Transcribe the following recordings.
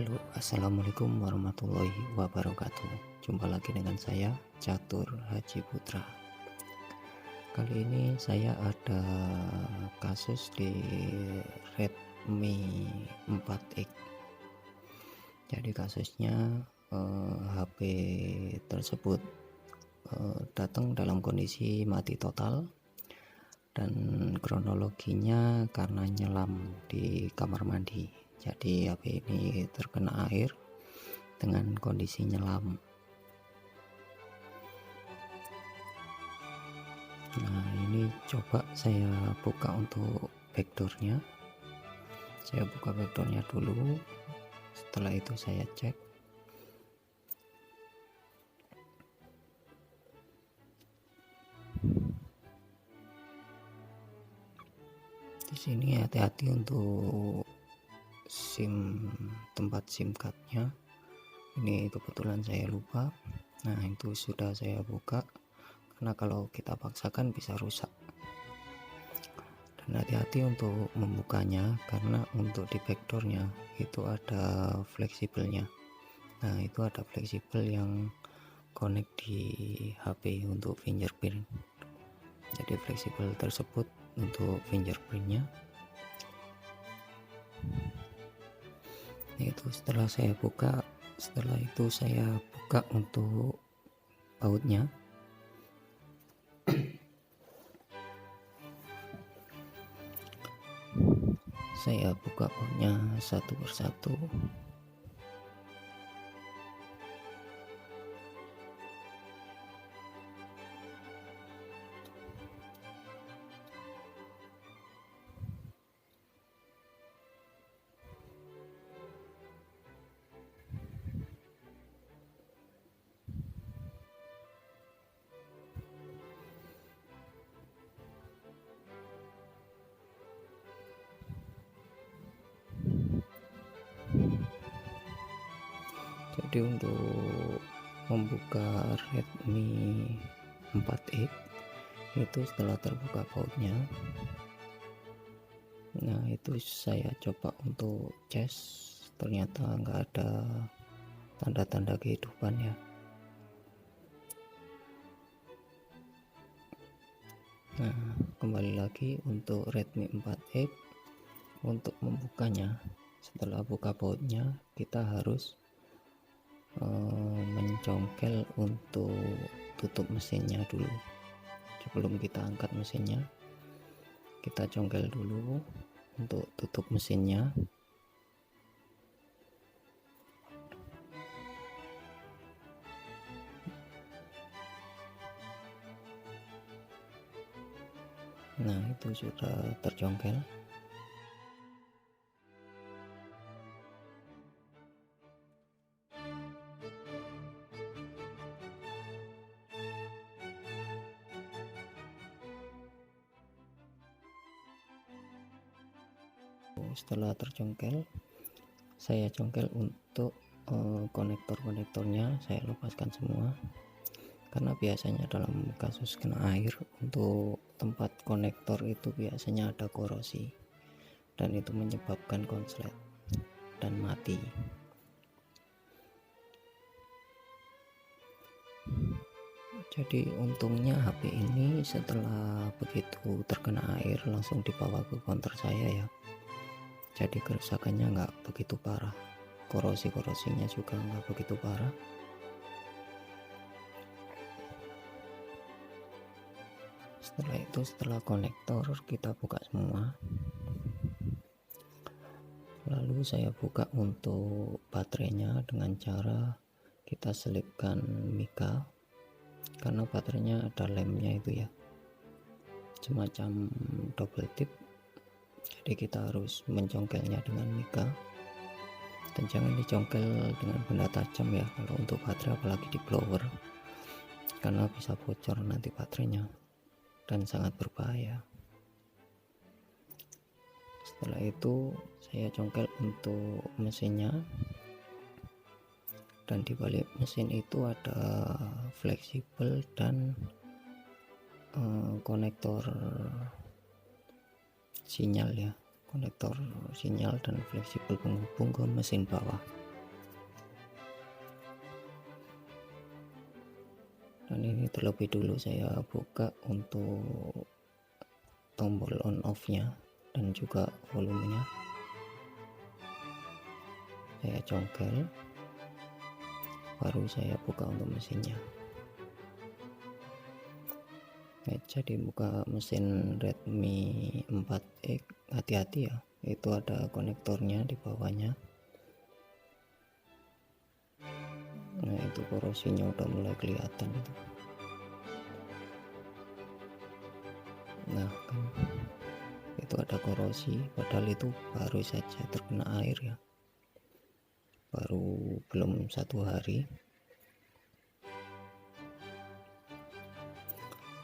Halo, assalamualaikum warahmatullahi wabarakatuh. Jumpa lagi dengan saya, Catur Haji Putra. Kali ini saya ada kasus di Redmi 4X. Jadi kasusnya HP tersebut datang dalam kondisi mati total, dan kronologinya karena nyelam di kamar mandi. Jadi HP ini terkena air dengan kondisi nyelam. Nah, ini coba saya buka untuk backdoornya. Saya buka backdoornya dulu. Setelah itu saya cek. Di sini hati-hati untuk tempat SIM cardnya. Ini kebetulan saya lupa. Nah, itu sudah saya buka, karena kalau kita paksakan bisa rusak. Dan hati-hati untuk membukanya, karena untuk di backdoornya itu ada fleksibelnya. Nah, itu ada fleksibel yang connect di HP untuk fingerprint. Jadi fleksibel tersebut untuk fingerprintnya. Itu setelah itu saya buka untuk bautnya. Saya buka bautnya satu persatu. Jadi untuk membuka Redmi 4X itu setelah terbuka bautnya, nah itu saya coba untuk cas, ternyata nggak ada tanda-tanda kehidupan ya. Nah, kembali lagi untuk Redmi 4X, untuk membukanya setelah buka bautnya kita harus mencongkel untuk tutup mesinnya dulu. Sebelum kita angkat mesinnya, kita congkel dulu untuk tutup mesinnya. Nah, itu sudah tercongkel. Setelah tercongkel, saya congkel untuk konektornya, saya lepaskan semua, karena biasanya dalam kasus kena air untuk tempat konektor itu biasanya ada korosi, dan itu menyebabkan konslet dan mati. Jadi untungnya HP ini setelah begitu terkena air langsung dibawa ke counter saya ya. Jadi kerusakannya nggak begitu parah, korosinya juga nggak begitu parah. Setelah itu, setelah konektor kita buka semua, lalu saya buka untuk baterainya dengan cara kita selipkan mika, karena baterainya ada lemnya itu ya, semacam double tip. Jadi kita harus mencongkelnya dengan mika, dan jangan dicongkel dengan benda tajam ya kalau untuk baterai, apalagi di blower, karena bisa bocor nanti baterainya dan sangat berbahaya. Setelah itu saya congkel untuk mesinnya, dan di balik mesin itu ada fleksibel dan konektor sinyal ya, konektor sinyal dan fleksibel penghubung ke mesin bawah. Dan ini terlebih dulu saya buka untuk tombol on off nya dan juga volumenya. Saya congkel, baru saya buka untuk mesinnya. Jadi buka mesin Redmi 4X, hati-hati ya, itu ada konektornya di bawahnya. Nah itu korosinya udah mulai kelihatan itu. Nah kan itu ada korosi, padahal itu baru saja terkena air ya, baru belum 1 hari.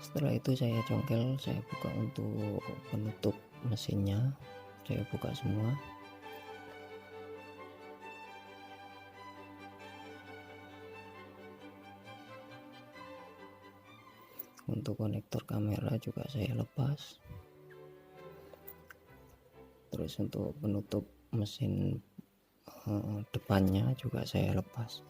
Setelah itu saya congkel, saya buka untuk penutup mesinnya, saya buka semua. Untuk konektor kamera juga saya lepas. Terus untuk penutup mesin depannya juga saya lepas.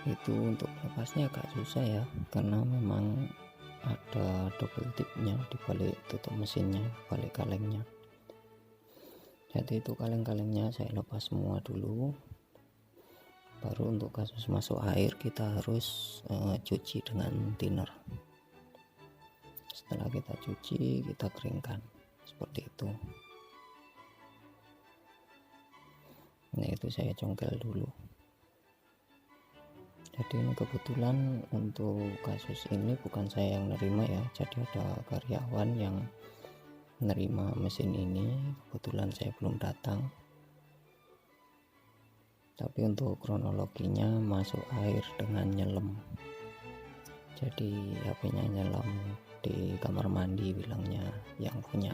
Itu untuk lepasnya agak susah ya, karena memang ada double tipnya di balik tutup mesinnya, balik kalengnya. Jadi itu kaleng-kalengnya saya lepas semua dulu. Baru untuk kasus masuk air kita harus cuci dengan thinner. Setelah kita cuci, kita keringkan seperti itu. Nah itu saya congkel dulu. Jadi ini kebetulan untuk kasus ini bukan saya yang nerima ya, jadi ada karyawan yang nerima mesin ini, kebetulan saya belum datang. Tapi untuk kronologinya masuk air dengan nyelam, jadi HP-nya nyelam di kamar mandi bilangnya yang punya.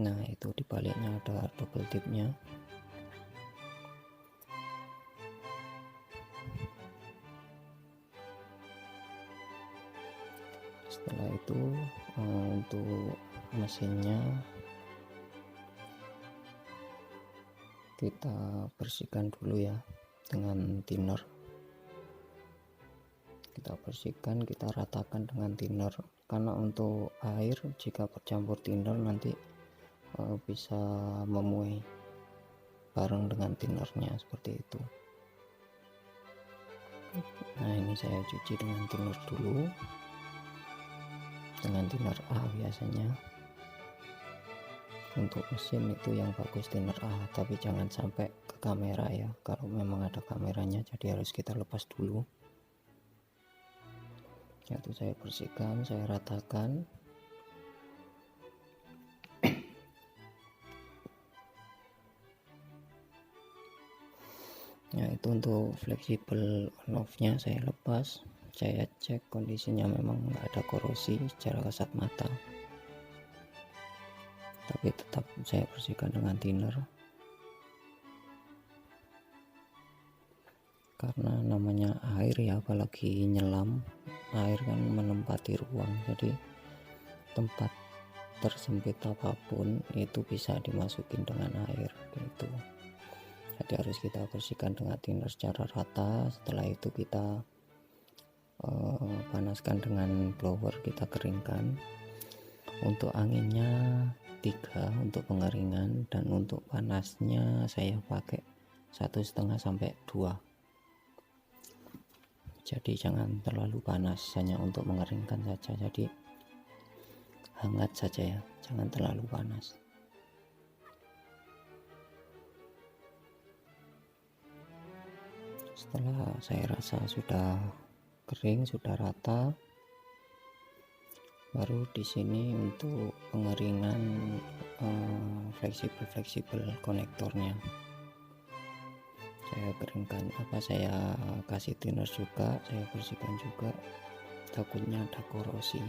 Nah itu di baliknya ada double tipnya. Setelah itu untuk mesinnya kita bersihkan dulu ya dengan thinner. Kita bersihkan, kita ratakan dengan thinner, karena untuk air jika bercampur thinner nanti bisa memuai bareng dengan thinnernya seperti itu. Nah ini saya cuci dengan thinner dulu, dengan thinner A biasanya. Untuk mesin itu yang bagus thinner A, tapi jangan sampai ke kamera ya, kalau memang ada kameranya jadi harus kita lepas dulu. Itu saya bersihkan, saya ratakan. Nah itu untuk fleksibel on off nya saya lepas, saya cek kondisinya memang nggak ada korosi secara kasat mata, tapi tetap saya bersihkan dengan thinner, karena namanya air ya, apalagi nyelam, air kan menempati ruang, jadi tempat tersempit apapun itu bisa dimasukin dengan air gitu. Jadi harus kita bersihkan dengan thinner secara rata. Setelah itu kita panaskan dengan blower, kita keringkan. Untuk anginnya 3 untuk pengeringan, dan untuk panasnya saya pakai 1,5 sampai 2. Jadi jangan terlalu panas, hanya untuk mengeringkan saja, jadi hangat saja ya, jangan terlalu panas. Setelah saya rasa sudah kering, sudah rata, baru di sini untuk pengeringan fleksibel konektornya saya keringkan. Saya kasih thinner juga, saya bersihkan juga, takutnya ada korosi.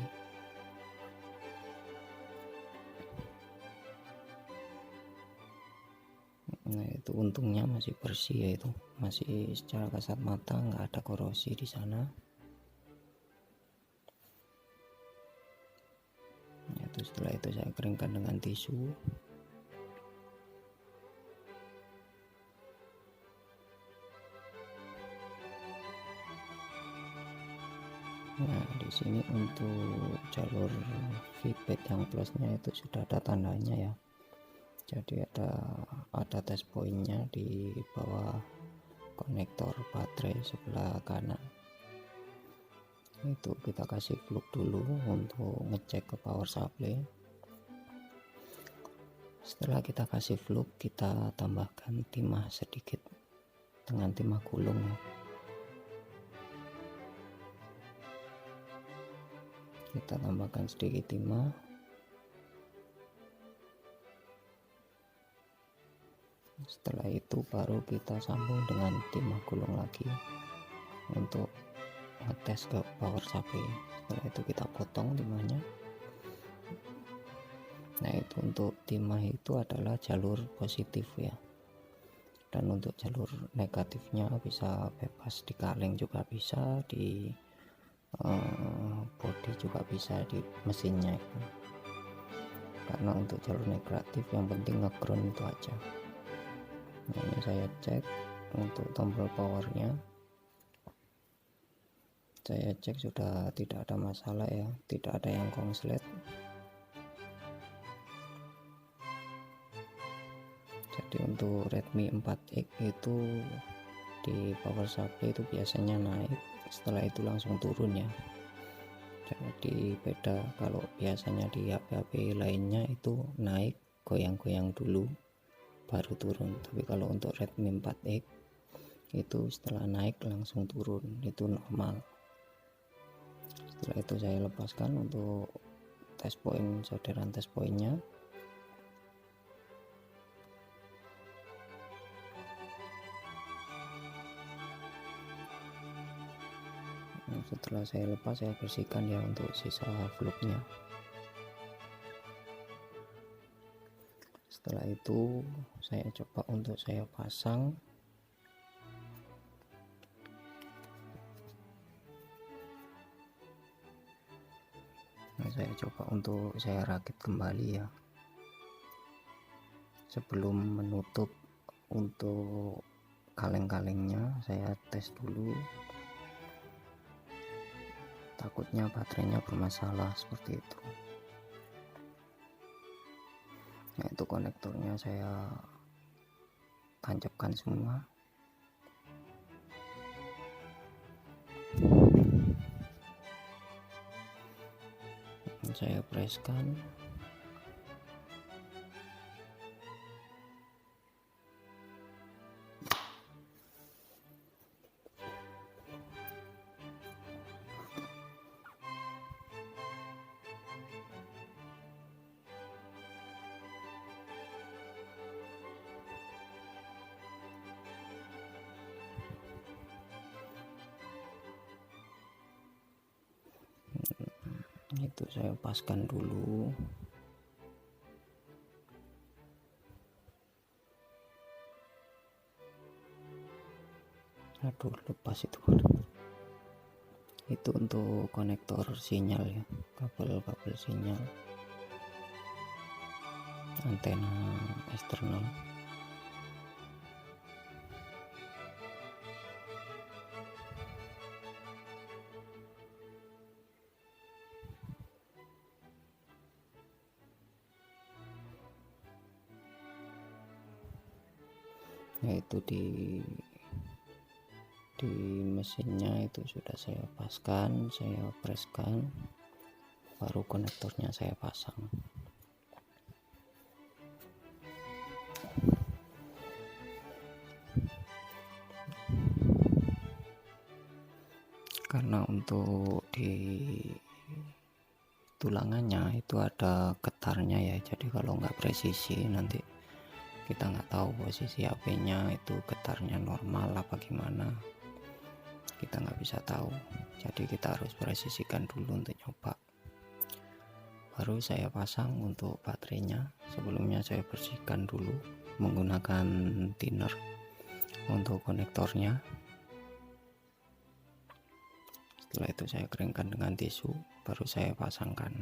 Nah Itu untungnya masih bersih ya, itu masih secara kasat mata nggak ada korosi di sana. Itu setelah itu saya keringkan dengan tisu. Nah, di sini untuk jalur feedback yang plusnya itu sudah ada tandanya ya. Jadi ada test pointnya di bawah konektor baterai sebelah kanan. Itu kita kasih plug dulu untuk ngecek ke power supply. Setelah kita kasih plug, kita tambahkan timah sedikit dengan timah gulung. Kita tambahkan sedikit timah. Setelah itu baru kita sambung dengan timah gulung lagi untuk ngetes ke power supply. Setelah itu kita potong timahnya. Nah, itu untuk timah itu adalah jalur positif ya, dan untuk jalur negatifnya bisa bebas di kaleng juga bisa, di body juga bisa, di mesinnya itu. Karena untuk jalur negatif yang penting nge-ground itu aja. Nah, ini saya cek untuk tombol powernya, saya cek sudah tidak ada masalah ya, tidak ada yang konslet. Jadi untuk Redmi 4X itu di power supply itu biasanya naik, setelah itu langsung turun ya. Jadi beda kalau biasanya di HP-HP lainnya itu naik, goyang-goyang dulu baru turun. Tapi kalau untuk Redmi 4X itu setelah naik langsung turun, itu normal. Setelah itu saya lepaskan untuk test point, solderan test pointnya. Setelah saya lepas, saya bersihkan ya untuk sisa fluknya. Setelah itu saya coba untuk saya pasang. Nah, saya coba untuk saya rakit kembali ya. Sebelum menutup untuk kaleng-kalengnya, saya tes dulu. Takutnya baterainya bermasalah seperti itu. Nah, itu konektornya saya tancapkan semua. Saya preskan. Itu saya paskan dulu. Aduh, lepas itu untuk konektor sinyal ya, kabel sinyal antena eksternal. Yaitu di mesinnya itu sudah saya paskan, saya preskan, baru konektornya saya pasang. Karena untuk di tulangannya itu ada getarnya ya, jadi kalau nggak presisi nanti kita nggak tahu posisi HP-nya itu getarnya normal apa gimana, kita nggak bisa tahu. Jadi kita harus presisikan dulu untuk nyoba, baru saya pasang untuk baterainya. Sebelumnya saya bersihkan dulu menggunakan thinner untuk konektornya. Setelah itu saya keringkan dengan tisu, baru saya pasangkan.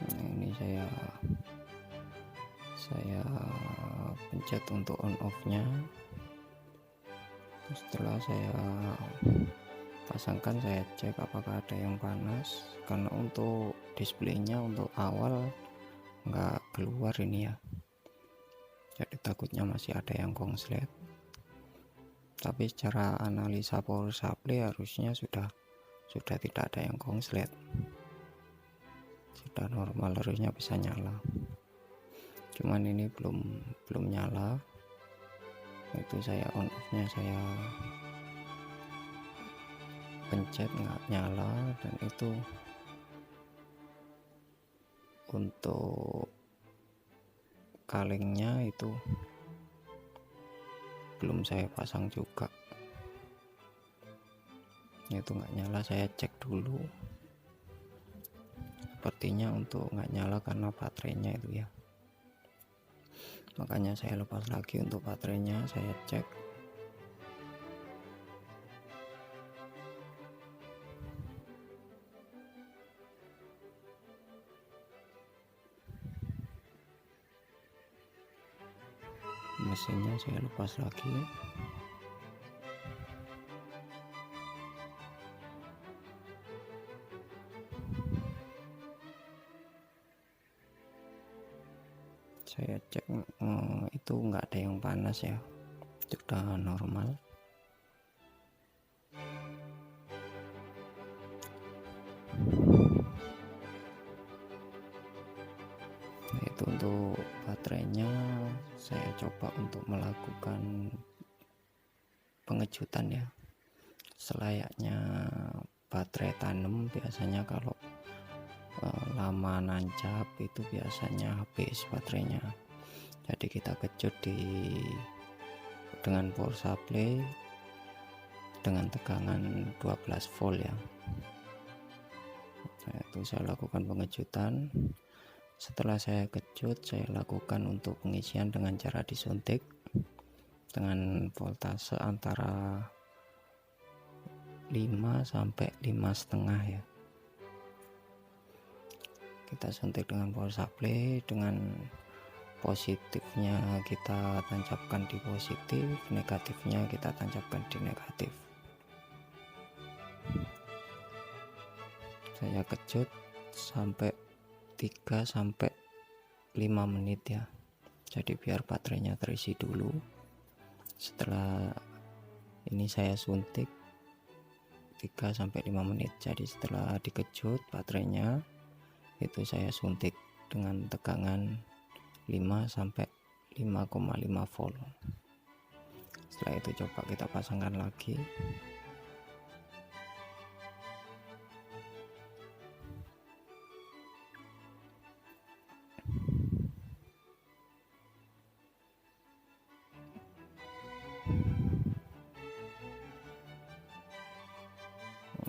Nah, ini saya pencet untuk on off nya. Setelah saya pasangkan, saya cek apakah ada yang panas, karena untuk displaynya untuk awal nggak keluar ini ya, jadi takutnya masih ada yang konslet. Tapi secara analisa power supply harusnya sudah tidak ada yang konslet, sudah normal, harusnya bisa nyala. Cuman ini belum nyala. Itu saya on off nya saya pencet, nggak nyala. Dan itu untuk kalengnya itu belum saya pasang juga, itu nggak nyala. Saya cek dulu, sepertinya untuk nggak nyala karena baterainya itu ya, makanya saya lepas lagi untuk baterainya. Saya cek, mesinnya saya lepas lagi. Saya cek itu nggak ada yang panas ya, sudah normal. Nah, itu untuk baterainya. Saya coba untuk melakukan pengejutan ya, selayaknya baterai tanam. Biasanya kalau lama nancap itu biasanya habis baterainya, jadi kita kejut dengan power supply dengan tegangan 12 volt ya. Nah, itu saya lakukan pengejutan. Setelah saya kejut, saya lakukan untuk pengisian dengan cara disuntik dengan voltase antara 5 sampai 5,5 ya. Kita suntik dengan power supply, dengan positifnya kita tancapkan di positif, negatifnya kita tancapkan di negatif. Saya kejut sampai 3 sampai 5 menit ya, jadi biar baterainya terisi dulu. Setelah ini saya suntik 3 sampai 5 menit, jadi setelah dikejut baterainya itu saya suntik dengan tegangan 5 sampai 5,5 volt. Setelah itu coba kita pasangkan lagi.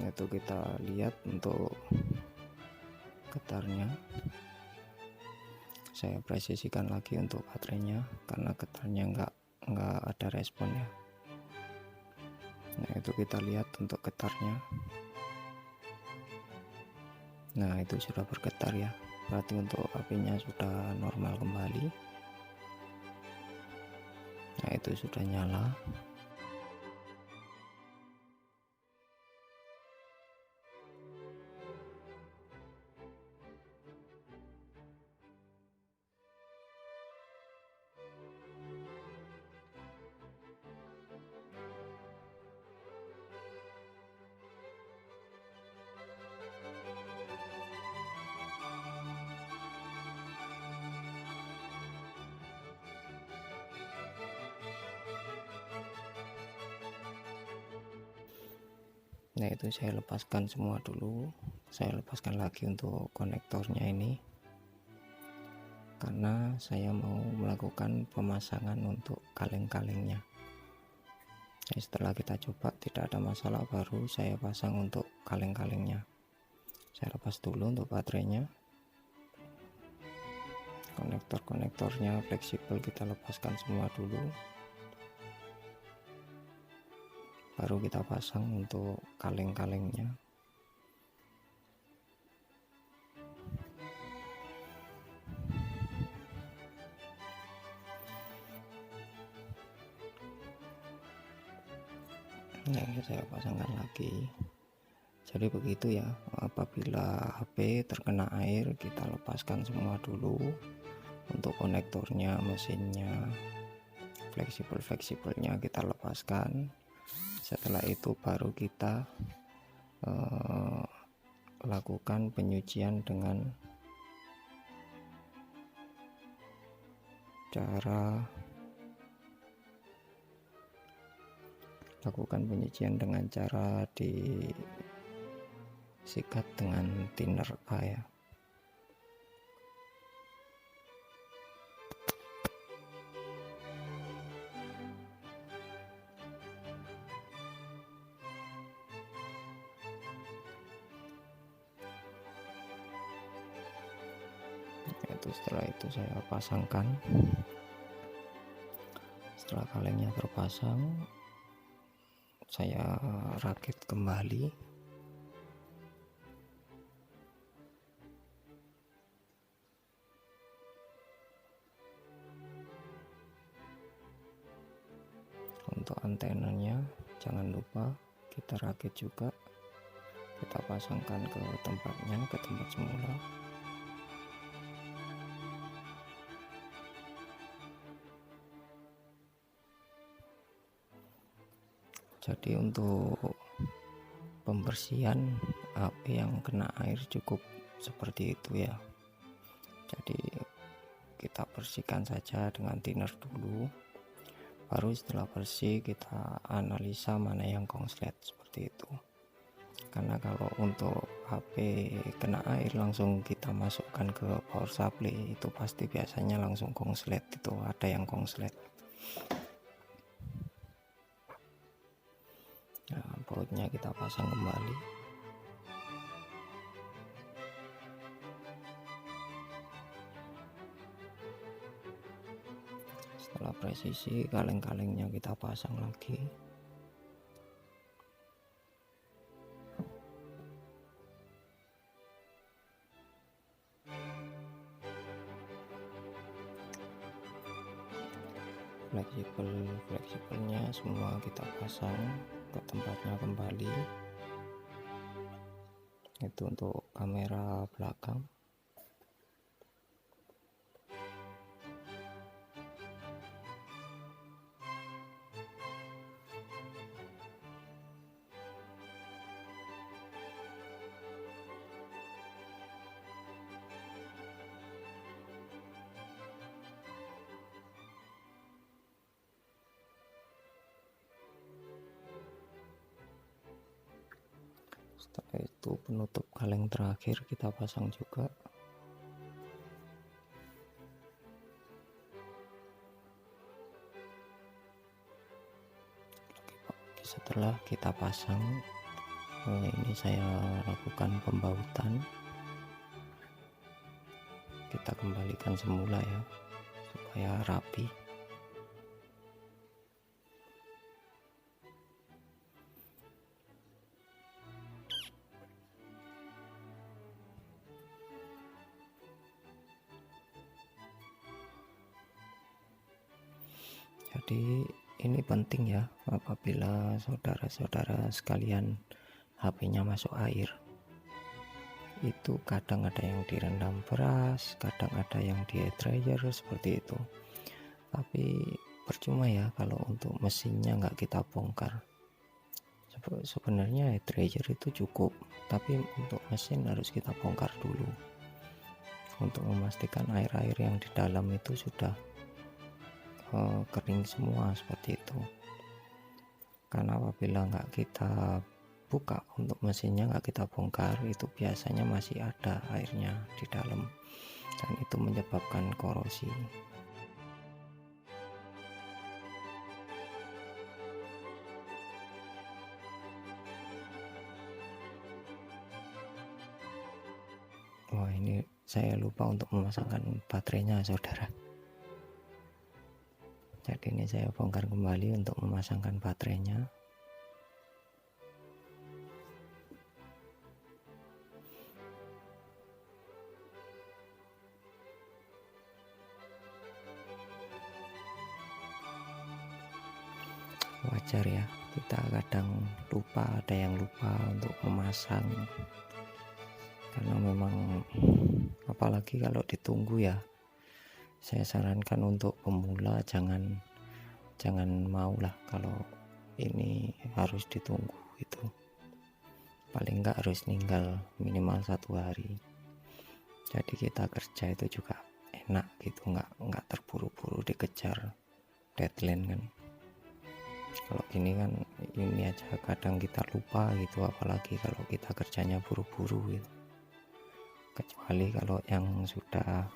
Itu kita lihat untuk getarnya. Saya presisikan lagi untuk baterainya karena getarnya nggak ada respon ya. Nah, itu kita lihat untuk getarnya. Nah, itu sudah bergetar ya, berarti untuk apinya sudah normal kembali. Nah, itu sudah nyala. Nah, itu saya lepaskan semua dulu. Saya lepaskan lagi untuk konektornya ini, karena saya mau melakukan pemasangan untuk kaleng-kalengnya. Nah, setelah kita coba tidak ada masalah, baru saya pasang untuk kaleng-kalengnya. Saya lepas dulu untuk baterainya. Konektor-konektornya fleksibel kita lepaskan semua dulu, baru kita pasang untuk kaleng-kalengnya. Nah, ini saya pasangkan lagi. Jadi begitu ya, apabila HP terkena air kita lepaskan semua dulu untuk konektornya, mesinnya, fleksibelnya kita lepaskan. Setelah itu baru kita lakukan penyucian dengan cara disikat dengan thinner A ya. Setelah itu saya pasangkan. Setelah kalengnya terpasang, saya rakit kembali. Untuk antenanya jangan lupa kita rakit juga, kita pasangkan ke tempatnya, ke tempat semula. Jadi untuk pembersihan HP yang kena air cukup seperti itu ya. Jadi kita bersihkan saja dengan thinner dulu, baru setelah bersih kita analisa mana yang konslet, seperti itu. Karena kalau untuk HP kena air langsung kita masukkan ke power supply, itu pasti biasanya langsung konslet, itu ada yang konslet. Nah, bautnya kita pasang kembali. Setelah presisi, kaleng-kalengnya kita pasang lagi. Fleksibelnya semua kita pasang ke tempatnya kembali. Itu untuk kamera belakang. Setelah itu penutup kaleng terakhir kita pasang juga. Setelah kita pasang, ini saya lakukan pembautan. Kita kembalikan semula ya, supaya rapi. Jadi ini penting ya, apabila saudara-saudara sekalian HP-nya masuk air, itu kadang ada yang direndam beras, kadang ada yang di air dryer seperti itu. Tapi percuma ya kalau untuk mesinnya nggak kita bongkar. Sebenarnya air dryer itu cukup, tapi untuk mesin harus kita bongkar dulu untuk memastikan air-air yang di dalam itu sudah kering semua, seperti itu. Karena apabila nggak kita buka untuk mesinnya, nggak kita bongkar, itu biasanya masih ada airnya di dalam dan itu menyebabkan korosi. Wah, ini saya lupa untuk memasangkan baterainya, saudara. Jadi ini saya bongkar kembali untuk memasangkan baterainya. Wajar ya, kita kadang lupa, ada yang lupa untuk memasang, karena memang apalagi kalau ditunggu ya, saya sarankan untuk pemula jangan maulah kalau ini harus ditunggu, itu paling enggak harus ninggal minimal 1 hari. Jadi kita kerja itu juga enak gitu, nggak terburu-buru dikejar deadline kan. Kalau gini kan ini aja kadang kita lupa gitu, apalagi kalau kita kerjanya buru-buru gitu. Kecuali kalau yang sudah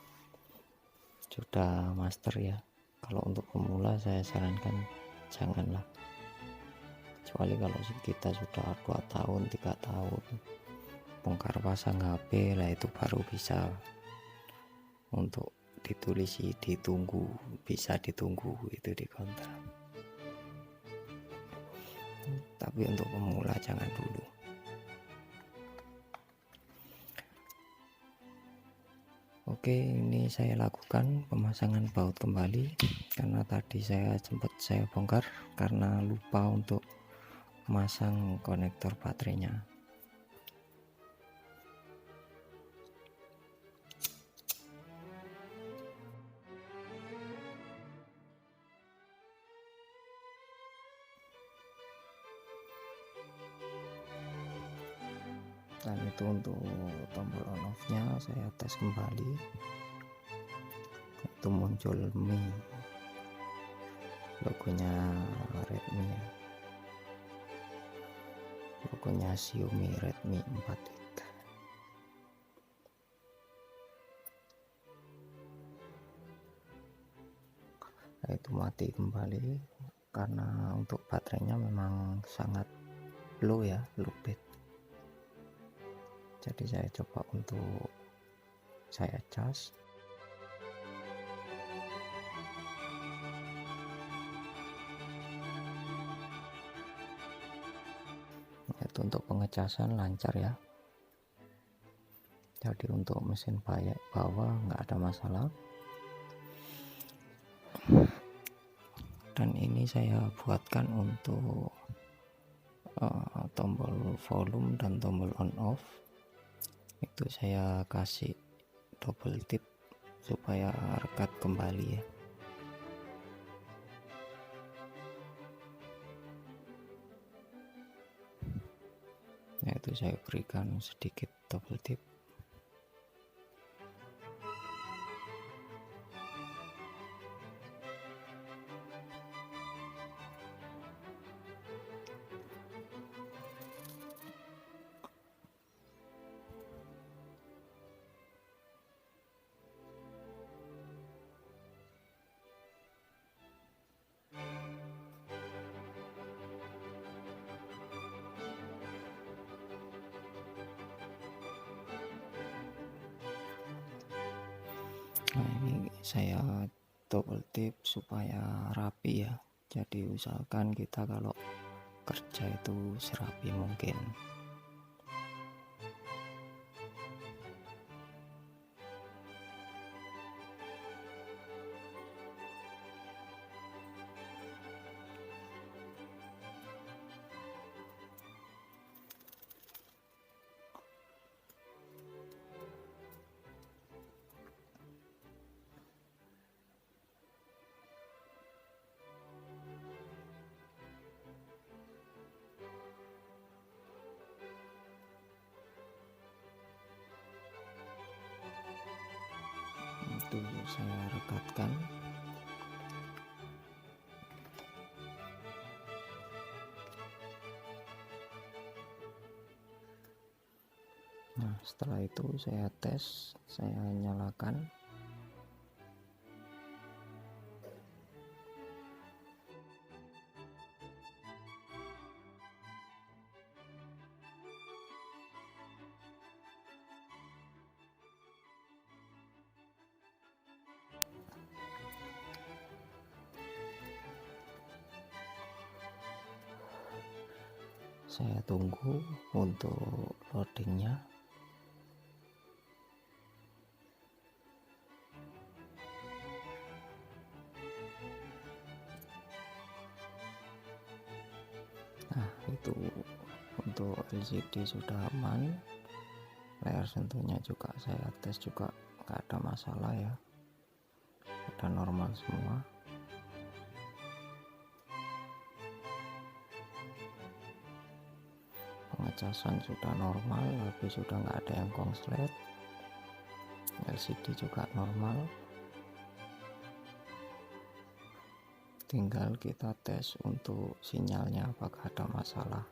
master ya. Kalau untuk pemula saya sarankan janganlah. Kecuali kalau kita sudah 2 tahun 3 tahun bongkar pasang HP lah, itu baru bisa untuk ditulisi ditunggu, bisa ditunggu itu di kontrak. Tapi untuk pemula jangan dulu. Oke, ini saya lakukan pemasangan baut kembali karena tadi saya bongkar karena lupa untuk masang konektor baterainya. Dan itu untuk tombol on off nya saya tes kembali, itu muncul Mi, logonya Redmi ya, logonya Xiaomi Redmi 4X. Nah, itu mati kembali karena untuk baterainya memang sangat low ya, low bed. Jadi saya coba untuk saya cas. Itu untuk pengecasan lancar ya. Jadi untuk mesin bawah nggak ada masalah. Dan ini saya buatkan untuk tombol volume dan tombol on off. Itu saya kasih double tip supaya rekat kembali ya. Nah, itu saya berikan sedikit double tip. Nah, ini saya double tip supaya rapi ya. Jadi usahakan kita kalau kerja itu serapi mungkin. Itu saya rekatkan. Nah, setelah itu saya tes, saya nyalakan. Saya tunggu untuk loadingnya. Nah, itu untuk LCD sudah aman, layar sentuhnya juga saya tes juga nggak ada masalah ya, udah normal semua. Pengecasan sudah normal, HP sudah nggak ada yang konslet, LCD juga normal. Tinggal kita tes untuk sinyalnya apakah ada masalah.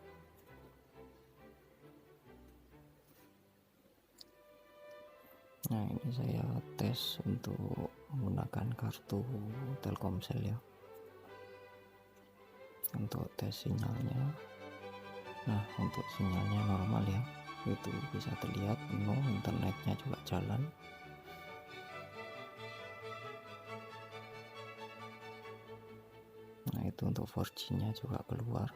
Nah, ini saya tes untuk menggunakan kartu Telkomsel ya, untuk tes sinyalnya. Nah, untuk sinyalnya normal ya, itu bisa terlihat penuh, internetnya juga jalan. Nah, itu untuk 4G nya juga keluar.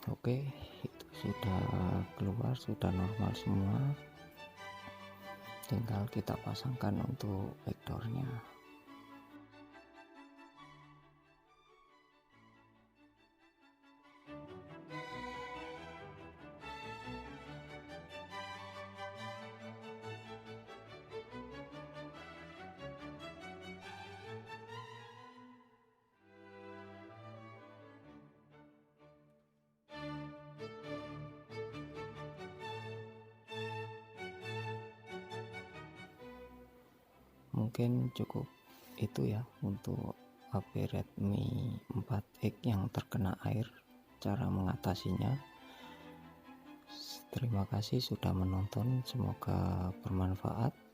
Oke, itu sudah keluar, sudah normal semua. Tinggal kita pasangkan untuk backdoornya. Mungkin cukup itu ya untuk HP Redmi 4X yang terkena air, cara mengatasinya. Terima kasih sudah menonton, semoga bermanfaat.